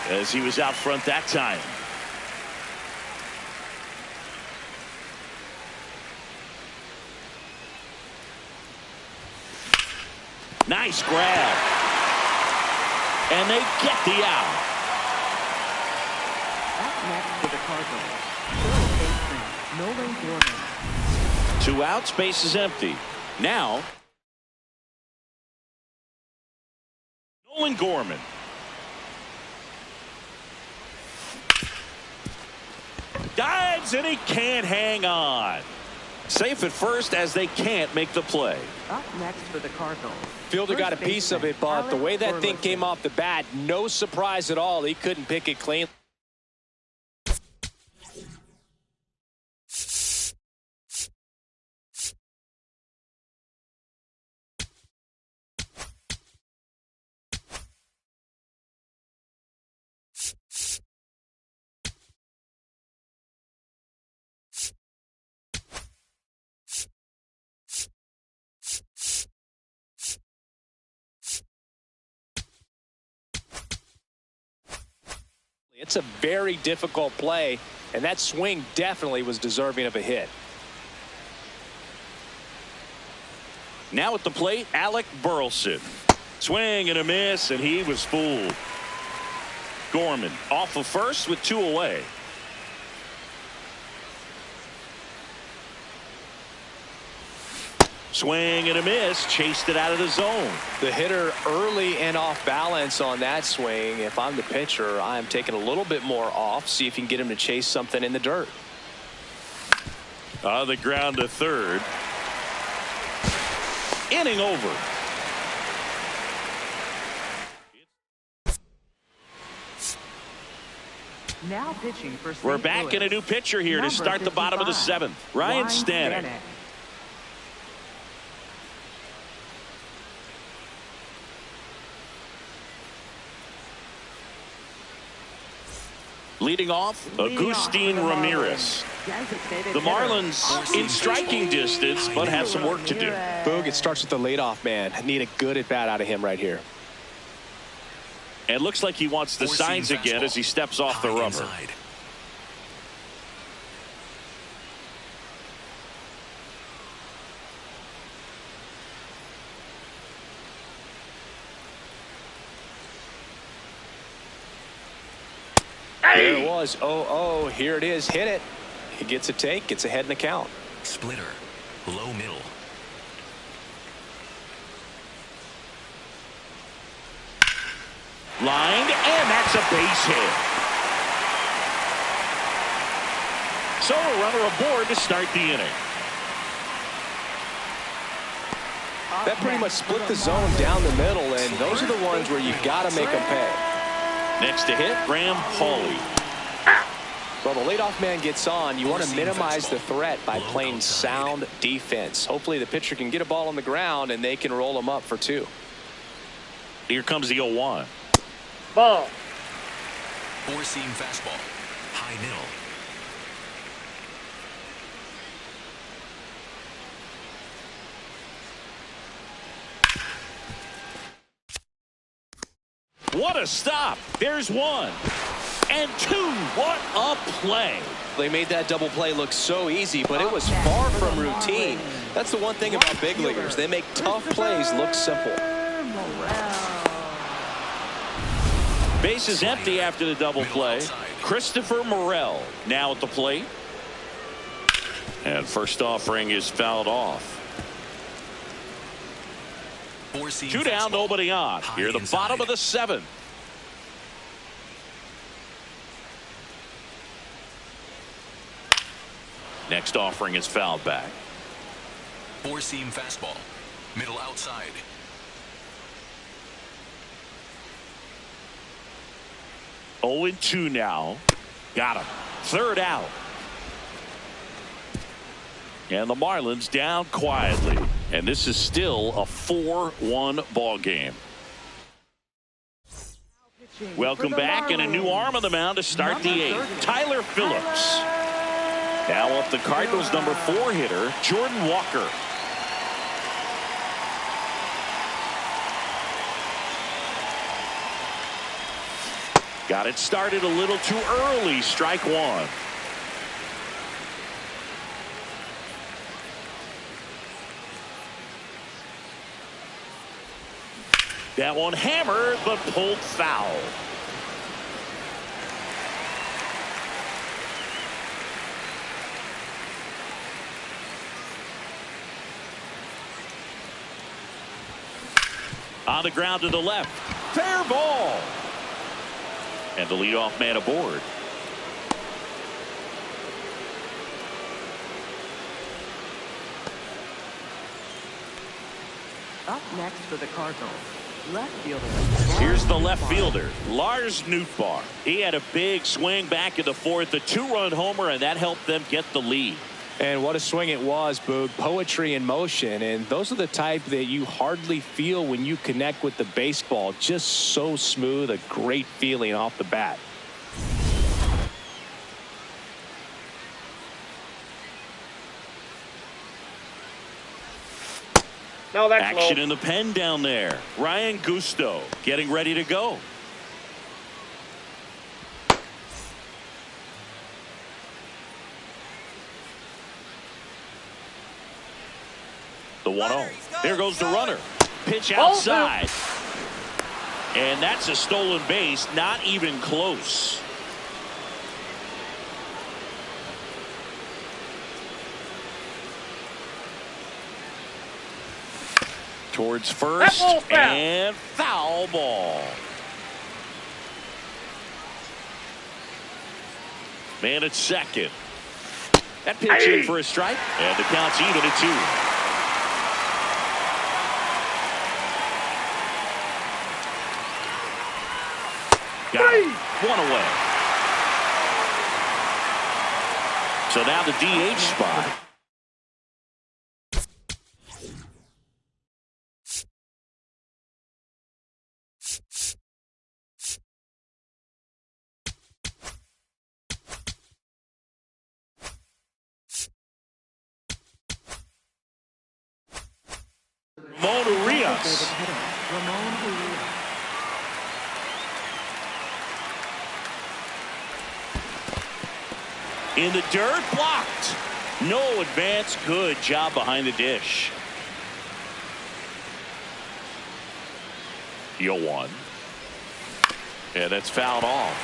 as he was out front that time. Nice grab. And they get the out. Up next for the Cardinals, third baseman Nolan Gorman. 2 outs, base is empty. Now, Nolan Gorman. Dives, and he can't hang on. Safe at first as they can't make the play. Up next for the Cardinals. Fielder got a first piece of baseman it, but the Alex way that thing Burleson. came off the bat, no surprise at all. He couldn't pick it clean. It's a very difficult play, and that swing definitely was deserving of a hit. Now at the plate, Alec Burleson. Swing and a miss, and he was fooled. Gorman off of first with 2 away. Swing and a miss, chased it out of the zone. The hitter early and off balance on that swing. If I'm the pitcher, I'm taking a little bit more off, see if you can get him to chase something in the dirt. On the ground to third. Inning over. Now pitching for St. We're back in a new pitcher here to start the bottom of the 7th. Ryan Stanek. Leading off, Agustin Ramirez. The Marlins in striking distance, but have some work to do. Boog, it starts with the leadoff man. Need a good at bat out of him right here. And looks like he wants the signs again as he steps off the rubber. Inside. There it was. Oh, here it is. Hit it. He gets a take, gets ahead in the count. Splitter. Low middle. Lined, and that's a base hit. So a runner aboard to start the inning. That pretty much split the zone down the middle, and those are the ones where you got to make them pay. Next to hit, Graham Pauley. Well, the leadoff man gets on. You want to minimize the threat by playing sound defense. Hopefully the pitcher can get a ball on the ground and they can roll them up for 2. Here comes the 0-1. Ball. 4-seam fastball. High middle. What a stop. There's 1. And 2. What a play. They made that double play look so easy, but it was far from routine. That's the one thing about big leaguers. They make tough plays look simple. Base is empty after the double play. Christopher Morel now at the plate. And first offering is fouled off. 4-seam 2 down, fastball. nobody on. High Here the inside. bottom of the 7th. Next offering is fouled back. 4-seam fastball. Middle outside. Oh and 2 now. Got him. Third out. And the Marlins down quietly. And this is still a 4-1 ball game. Welcome back, and a new arm on the mound to start the 8th. Tyler Phillips. Now up the Cardinals' number 4 hitter, Jordan Walker. Got it started a little too early. Strike 1. That one hammered, but pulled foul. On the ground to the left. Fair ball. And the leadoff man aboard. Up next for the Cardinals, left fielder. Here's the left fielder, Lars Nootbaar. He had a big swing back in the fourth, a 2-run homer, and that helped them get the lead. And what a swing it was, Boog. Poetry in motion. And those are the type that you hardly feel when you connect with the baseball. Just so smooth, a great feeling off the bat. No, that's Action low. in the pen down there. Ryan Gusto getting ready to go. The 1-0. There goes the runner. Pitch outside. And that's a stolen base. Not even close. Towards first. And foul ball. Man at second. That pitch in for a strike. And the count's even at 2. Got it. One away. So now the DH spot. Ramon Urias. Ramon Urias. In the dirt, blocked. No advance. Good job behind the dish. 0-1. And that's fouled off.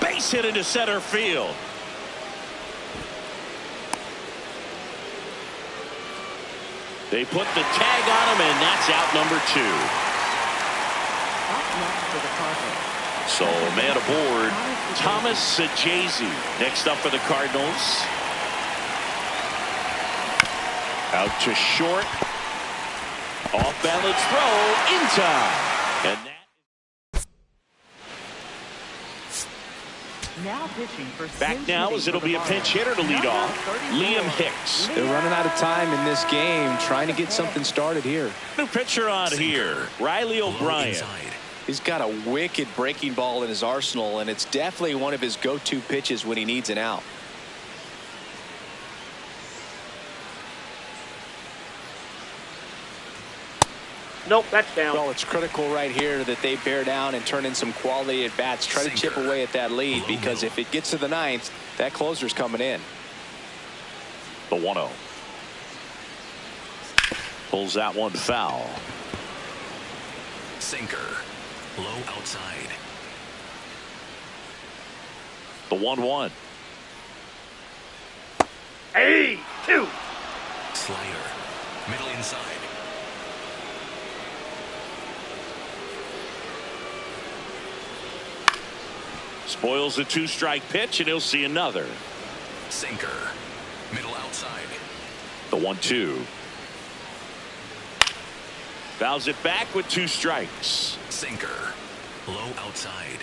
Base hit into center field. They put the tag on him, and that's out number 2. Up next for the Cardinals. So a man aboard, Thomas Saggese. Next up for the Cardinals. Out to short. Off balance throw in time. And that Now pitching for back now as it'll be a pinch hitter to lead off. Liam Hicks. They're running out of time in this game, trying to get something started here. New pitcher on here, Riley Low O'Brien. inside. He's got a wicked breaking ball in his arsenal, and it's definitely one of his go-to pitches when he needs an out. Nope, that's down. Well, it's critical right here that they bear down and turn in some quality at bats. Try to chip away at that lead, because if it gets to the ninth, that closer's coming in. The 1-0. Pulls that one foul. Sinker. Low outside. The 1-1. Hey, 2. Slider. Middle inside. Spoils the 2-strike pitch, and he'll see another. Sinker. Middle outside. The 1-2. Fouls it back with 2 strikes. Sinker. Low outside.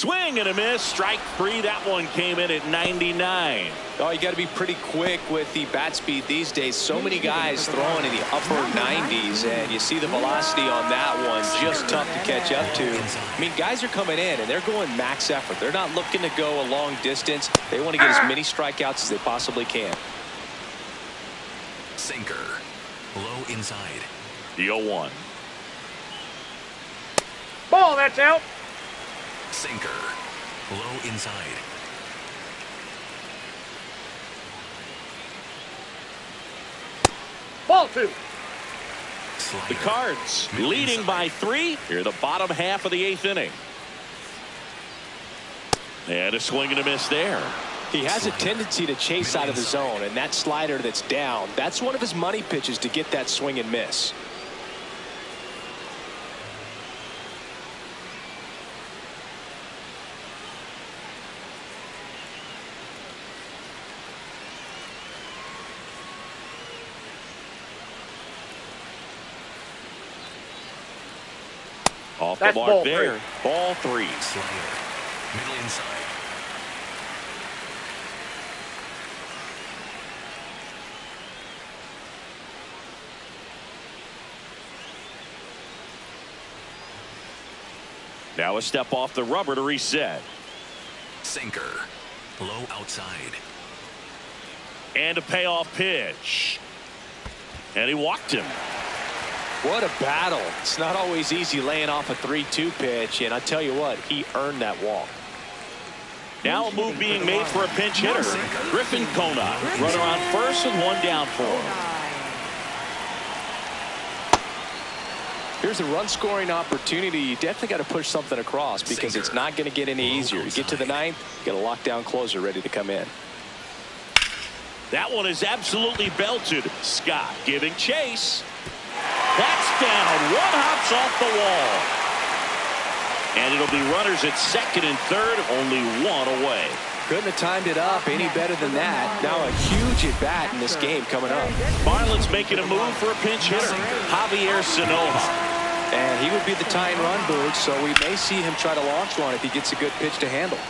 Swing and a miss. Strike three. That one came in at 99. Oh, you got to be pretty quick with the bat speed these days. So many guys throwing in the upper 90s, and you see the velocity on that one. Just tough to catch up to. I mean, guys are coming in, and they're going max effort. They're not looking to go a long distance. They want to get as many strikeouts as they possibly can. Sinker. Low inside. The 0-1. Ball, that's out. Sinker. Low inside. Ball 2. Slider. The Cards leading by 3 here the bottom half of the 8th inning. And a swing and a miss there. He has a tendency to chase out of the zone, and that slider that's down, that's one of his money pitches to get that swing and miss. Off That's the mark ball there. 3. Ball 3. Slider. Middle inside. Now a step off the rubber to reset. Sinker. Low outside. And a payoff pitch. And he walked him. What a battle. It's not always easy laying off a 3-2 pitch, and I tell you what, he earned that walk. Now a move being made for a pinch hitter. Griffin Conine. Runner on first and one down for him. Here's a run-scoring opportunity. You definitely got to push something across because it's not going to get any easier. You get to the 9th, you got a lockdown closer ready to come in. That one is absolutely belted. Scott giving chase. That's down. One hops off the wall. And it'll be runners at second and third, only one away. Couldn't have timed it up any better than that. Now a huge at bat in this game coming up. Marlins making a move for a pinch hitter. Javier Sanoja. And he would be the tying run, Boog, so we may see him try to launch one if he gets a good pitch to handle.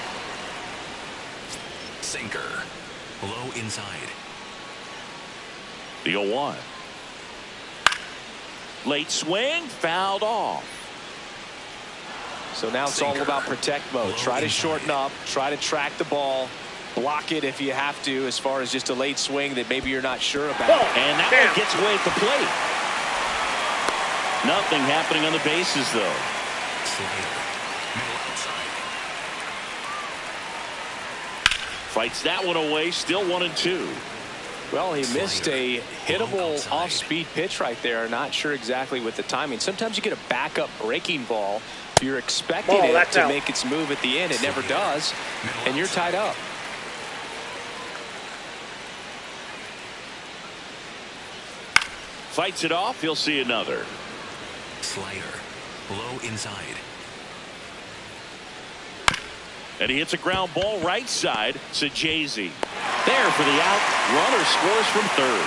Sinker. Low inside. The 0-1. Late swing, fouled off. So now it's all about protect mode. Try to shorten up, try to track the ball, block it if you have to, as far as just a late swing that maybe you're not sure about. And that one gets away at the plate. Nothing happening on the bases, though. Slider. Middle outside. Fights that one away, still 1-2. Well, he missed a hittable outside. off-speed pitch right there. Not sure exactly with the timing. Sometimes you get a backup breaking ball. You're expecting it to make its move at the end. It never does, and you're tied up. Fights it off. He'll see another. Slider. Low inside. And he hits a ground ball right side. Sajazi there for the out. Runner scores from third.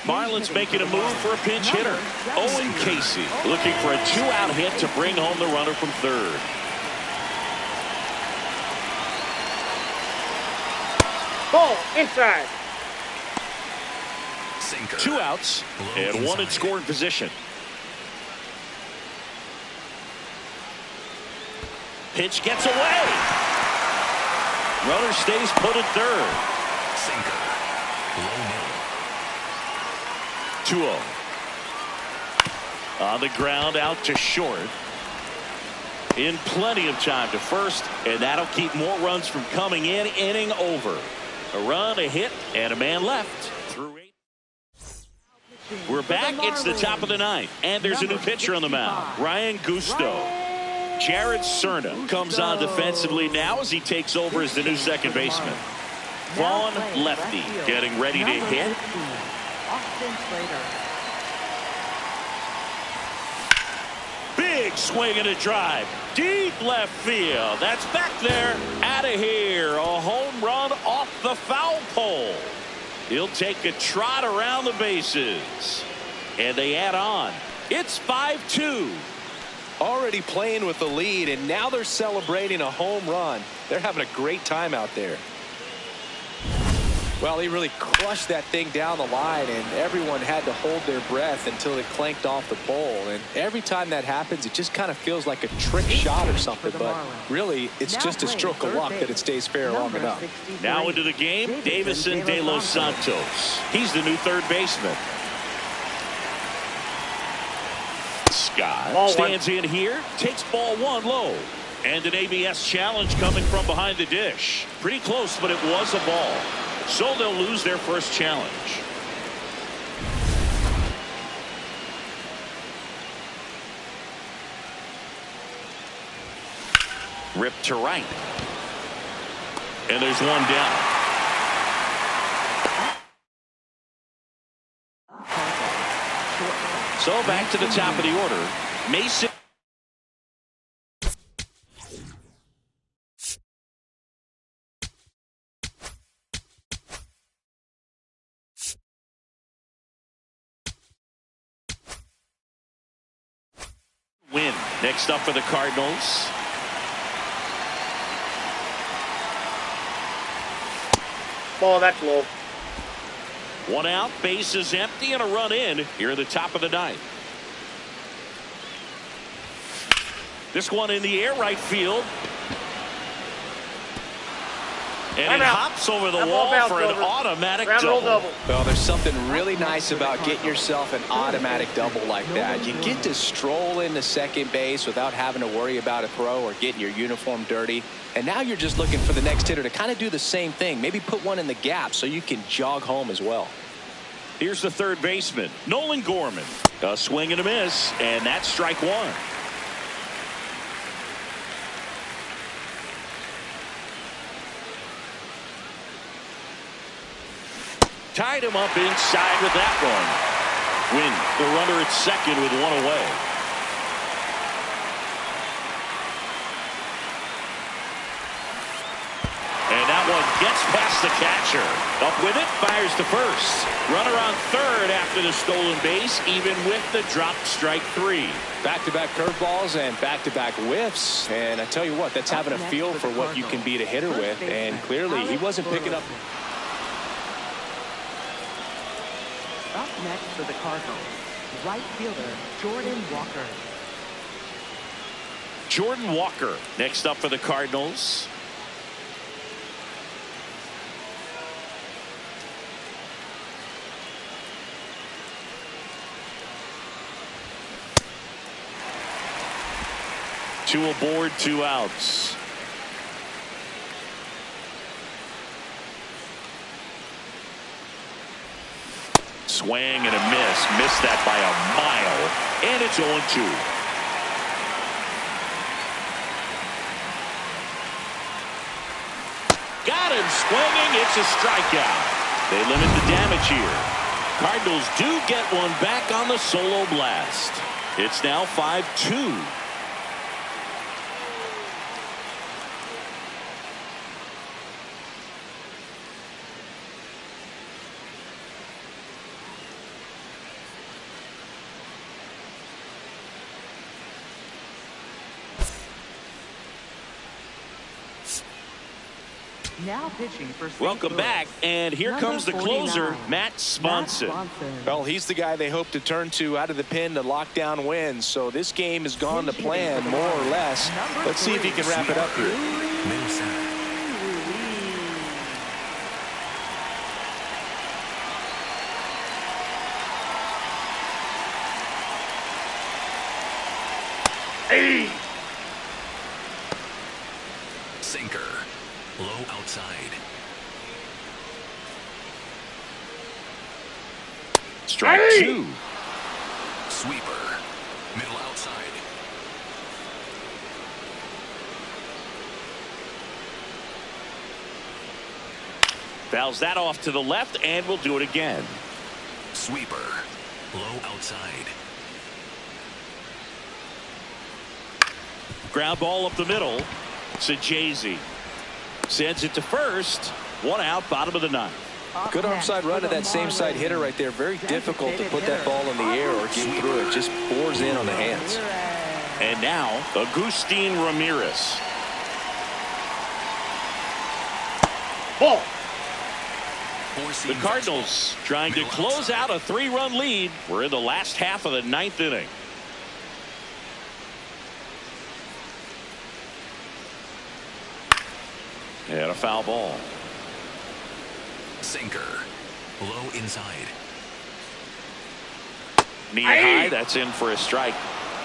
Marlins making a move for a pinch hitter. Owen Casey looking for a 2-out hit to bring home the runner from third. Ball inside. Sinker. 2 outs and one in scoring position. Pitch gets away. Runner stays put at third. Sinker. Low middle. 2-0. On the ground out to short. In plenty of time to first, and that'll keep more runs from coming in. Inning over. A run, a hit, and a man left. Through 8. We're back. It's the top of the 9th, and there's a new pitcher on the mound. Ryan Gusto. Jared Cerna comes on defensively now as he takes over as the new second baseman. Vaughn lefty getting ready to hit. Big swing and a drive. Deep left field. That's back there. Out of here. A home run off the foul pole. He'll take a trot around the bases. And they add on. It's 5-2. Already playing with the lead, and now they're celebrating a home run. They're having a great time out there. Well, he really crushed that thing down the line, and everyone had to hold their breath until it clanked off the pole. And every time that happens, it just kind of feels like a trick shot or something. But really, it's just a stroke of luck that it stays fair long enough. Now into the game, Davison De Los Santos. He's the new third baseman. Scott stands in here, takes ball one low. And an ABS challenge coming from behind the dish. Pretty close, but it was a ball. So they'll lose their first challenge. Ripped to right. And there's one down. So back to the top of the order. Mason. Win. Next up for the Cardinals. Ball, that's low. One out, base is empty, and a run in here at the top of the ninth. This one in the air, right field. And it hops over the wall for an automatic double. Well, there's something really nice about getting yourself an automatic double like that. You get to stroll into second base without having to worry about a throw or getting your uniform dirty. And now you're just looking for the next hitter to kind of do the same thing. Maybe put one in the gap so you can jog home as well. Here's the third baseman, Nolan Gorman. A swing and a miss, and that's strike one. Tied him up inside with that one. Win the runner at second with one away. And that one gets past the catcher. Up with it, fires to first. Runner on third after the stolen base, even with the dropped strike three. Back-to-back curveballs and back-to-back whiffs. And I tell you what, that's having a feel for what you can beat a hitter with. And clearly, he wasn't picking up. Up next for the Cardinals, right fielder Jordan Walker. Jordan Walker next up for the Cardinals. Two aboard, two outs. Swing and a miss. Missed that by a mile. And it's 0-2. Got him swinging. It's a strikeout. They limit the damage here. Cardinals do get one back on the solo blast. It's now 5-2. Now pitching for St. Welcome Louis. back, and here Number comes the 49, closer, Matt Swanson. Well, he's the guy they hope to turn to out of the pen to lock down wins. So this game has gone to plan, more or less. Let's see if he can wrap it up here. Middle center. Hey! Sinker. Low outside. Strike two. Sweeper. Middle outside. Fouls that off to the left, and we'll do it again. Sweeper. Low outside. Ground ball up the middle. Sajazi sends it to first. One out, bottom of the ninth. Good arm side run to that same side hitter right there. Very difficult to put that ball in the air or get through it. Just bores in on the hands. And now, Agustin Ramirez. Ball. The Cardinals trying to close out a 3-run lead. We're in the last half of the 9th inning. And a foul ball. Sinker. Low inside. Knee high. That's in for a strike.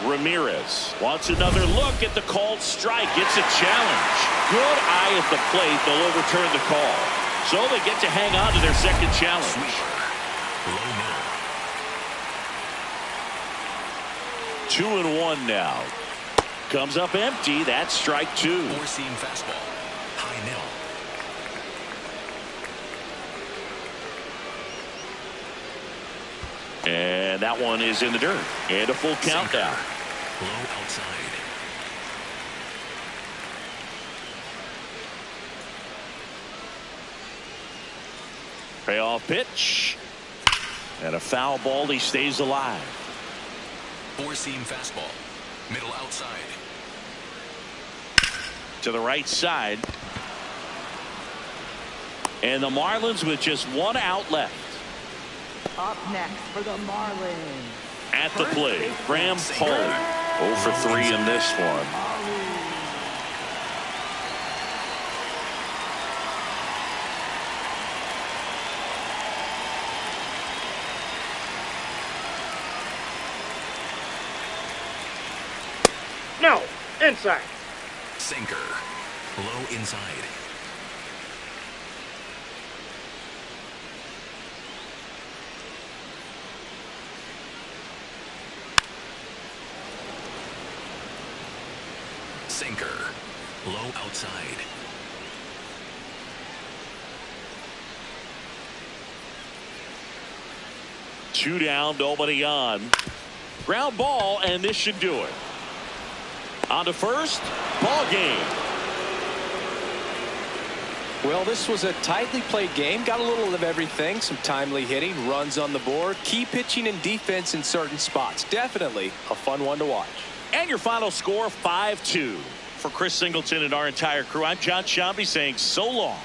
Ramirez wants another look at the called strike. It's a challenge. Good eye at the plate. They'll overturn the call. So they get to hang on to their second challenge. Sweeper. Low middle. 2-1 now. Comes up empty. That's strike 2. Four-seam fastball. High middle. And that one is in the dirt. And a full count now. Low outside. Payoff pitch. And a foul ball. He stays alive. Four-seam fastball. Middle outside. To the right side. And the Marlins with just 1 out left. Up next for the Marlins. At the plate, Graham Pauley. 0 for 3 in this one. No. Inside. Sinker. Low inside. Sinker. Low outside. Two down, nobody on. Ground ball, and this should do it. On to first, ball game. Well, this was a tightly played game. Got a little of everything. Some timely hitting, runs on the board, key pitching and defense in certain spots. Definitely a fun one to watch. And your final score, 5-2. For Chris Singleton and our entire crew, I'm John Sciambi saying so long.